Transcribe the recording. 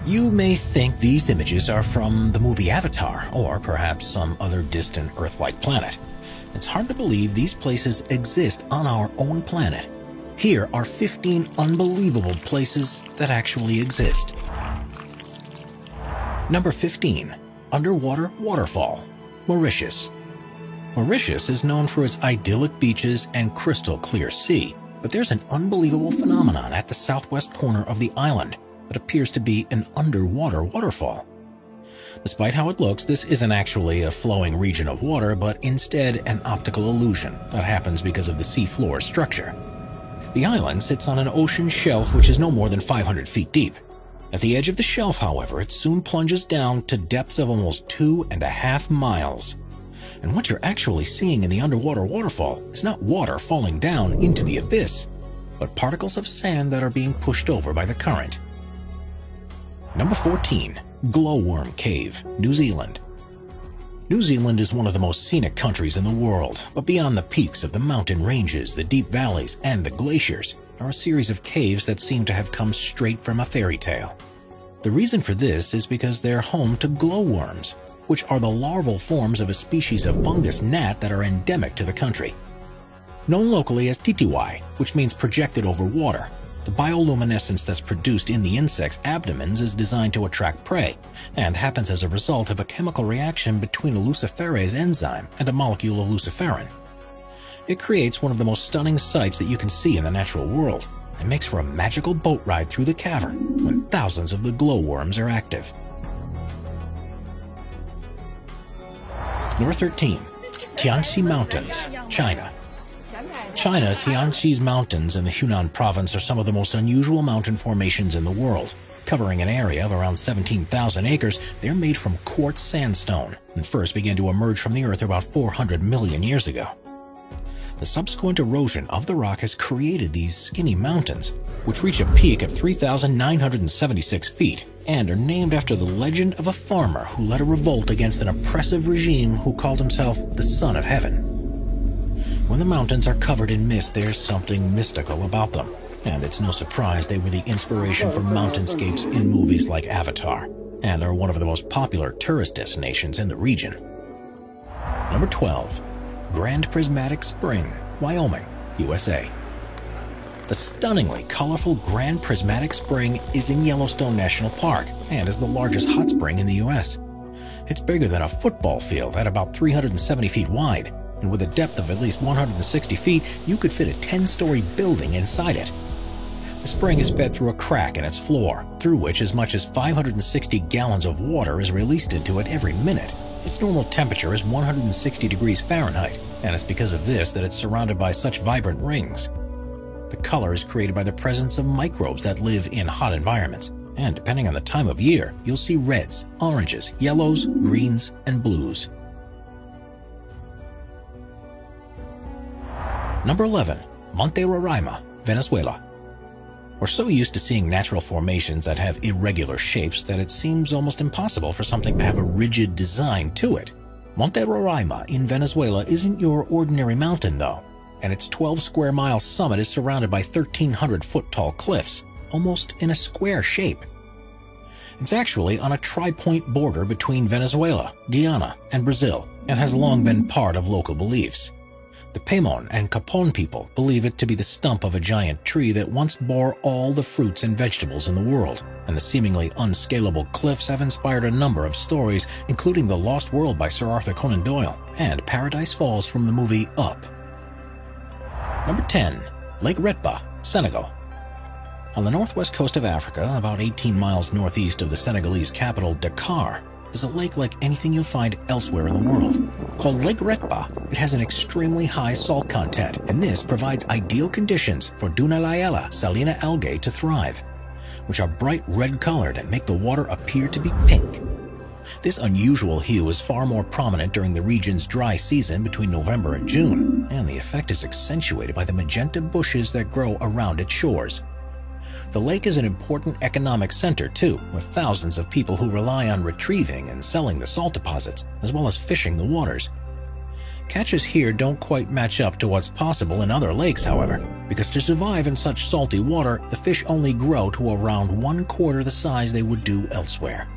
You may think these images are from the movie Avatar, or perhaps some other distant Earth-like planet. It's hard to believe these places exist on our own planet. Here are 15 unbelievable places that actually exist. Number 15. Underwater Waterfall, Mauritius. Mauritius is known for its idyllic beaches and crystal clear sea, but there's an unbelievable phenomenon at the southwest corner of the island that appears to be an underwater waterfall. Despite how it looks, this isn't actually a flowing region of water, but instead an optical illusion that happens because of the seafloor structure. The island sits on an ocean shelf which is no more than 500 feet deep. At the edge of the shelf, however, it soon plunges down to depths of almost 2.5 miles. And what you're actually seeing in the underwater waterfall is not water falling down into the abyss, but particles of sand that are being pushed over by the current. Number 14. Glowworm Cave, New Zealand. New Zealand is one of the most scenic countries in the world, but beyond the peaks of the mountain ranges, the deep valleys, and the glaciers are a series of caves that seem to have come straight from a fairy tale. The reason for this is because they're home to glowworms, which are the larval forms of a species of fungus gnat that are endemic to the country. Known locally as titiwai, which means projected over water, the bioluminescence that's produced in the insect's abdomens is designed to attract prey, and happens as a result of a chemical reaction between a luciferase enzyme and a molecule of luciferin. It creates one of the most stunning sights that you can see in the natural world, and makes for a magical boat ride through the cavern when thousands of the glowworms are active. Number 13. Tianxi Mountains, China. Tianxi's mountains in the Hunan province are some of the most unusual mountain formations in the world. Covering an area of around 17,000 acres, they're made from quartz sandstone and first began to emerge from the earth about 400 million years ago. The subsequent erosion of the rock has created these skinny mountains, which reach a peak of 3,976 feet and are named after the legend of a farmer who led a revolt against an oppressive regime who called himself the Son of Heaven. When the mountains are covered in mist, there's something mystical about them, and it's no surprise they were the inspiration for mountainscapes in movies like Avatar, and are one of the most popular tourist destinations in the region. Number 12. Grand Prismatic Spring, Wyoming, USA. The stunningly colorful Grand Prismatic Spring is in Yellowstone National Park and is the largest hot spring in the US. It's bigger than a football field at about 370 feet wide, and with a depth of at least 160 feet, you could fit a 10-story building inside it. The spring is fed through a crack in its floor, through which as much as 560 gallons of water is released into it every minute. Its normal temperature is 160 degrees Fahrenheit, and it's because of this that it's surrounded by such vibrant rings. The color is created by the presence of microbes that live in hot environments, and depending on the time of year, you'll see reds, oranges, yellows, greens, and blues. Number 11. Monte Roraima, Venezuela. We're so used to seeing natural formations that have irregular shapes that it seems almost impossible for something to have a rigid design to it. Monte Roraima in Venezuela isn't your ordinary mountain though, and its 12-square-mile summit is surrounded by 1,300-foot-tall cliffs, almost in a square shape. It's actually on a tri-point border between Venezuela, Guyana, and Brazil, and has long been part of local beliefs. The Paimon and Capon people believe it to be the stump of a giant tree that once bore all the fruits and vegetables in the world, and the seemingly unscalable cliffs have inspired a number of stories, including The Lost World by Sir Arthur Conan Doyle and Paradise Falls from the movie Up. Number 10. Lake Retba, Senegal. On the northwest coast of Africa, about 18 miles northeast of the Senegalese capital Dakar, is a lake like anything you'll find elsewhere in the world. Called Lake Retba, it has an extremely high salt content, and this provides ideal conditions for Dunaliella salina algae to thrive, which are bright red-colored and make the water appear to be pink. This unusual hue is far more prominent during the region's dry season between November and June, and the effect is accentuated by the magenta bushes that grow around its shores. The lake is an important economic center too, with thousands of people who rely on retrieving and selling the salt deposits, as well as fishing the waters. Catches here don't quite match up to what's possible in other lakes, however. because to survive in such salty water, the fish only grow to around 1/4 the size they would do elsewhere.